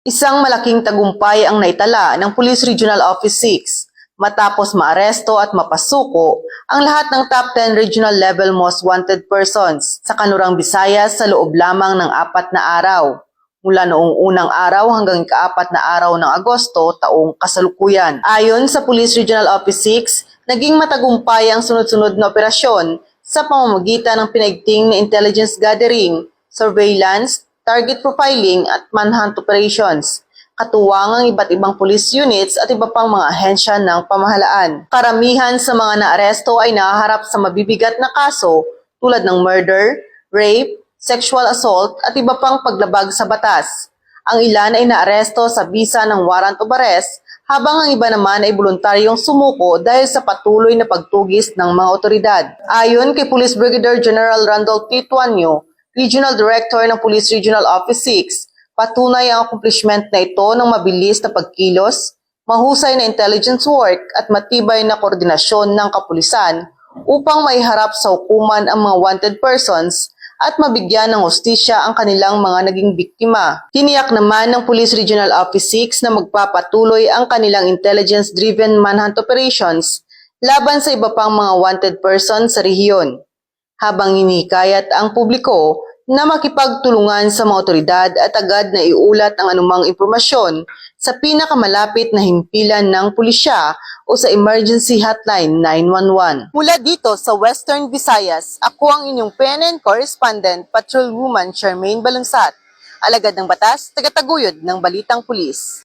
Isang malaking tagumpay ang naitala ng Police Regional Office 6 matapos maaresto at mapasuko ang lahat ng top 10 regional level most wanted persons sa Kanlurang Visayas sa loob lamang ng 4 na araw, mula noong unang araw hanggang ika-4 na araw ng Agosto taong kasalukuyan. Ayon sa Police Regional Office 6, naging matagumpay ang sunod-sunod na operasyon sa pamamagitan ng pinaigting na intelligence gathering, surveillance, target profiling at manhunt operations, katuwang ang iba't ibang police units at iba pang mga ahensya ng pamahalaan. Karamihan sa mga naaresto ay nahaharap sa mabibigat na kaso tulad ng murder, rape, sexual assault at iba pang paglabag sa batas. Ang ilan ay naaresto sa bisa ng warrant of arrest, habang ang iba naman ay voluntaryong sumuko dahil sa patuloy na pagtugis ng mga otoridad. Ayon kay Police Brigadier General Randolph P. Tuanyo, Regional Director ng Police Regional Office 6, patunay ang accomplishment na ito ng mabilis na pagkilos, mahusay na intelligence work at matibay na koordinasyon ng kapulisan upang maiharap sa hukuman ang mga wanted persons at mabigyan ng hustisya ang kanilang mga naging biktima. Tiniyak naman ng Police Regional Office 6 na magpapatuloy ang kanilang intelligence-driven manhunt operations laban sa iba pang mga wanted persons sa rehiyon, habang hinikayat ang publiko na makipagtulungan sa mga otoridad at agad na iulat ang anumang impormasyon sa pinakamalapit na himpilan ng pulisya o sa emergency hotline 911. Mula dito sa Western Visayas, ako ang inyong PNN correspondent, Patrolwoman Charmaine Balunsat, alagad ng batas, tagataguyod ng Balitang Pulis.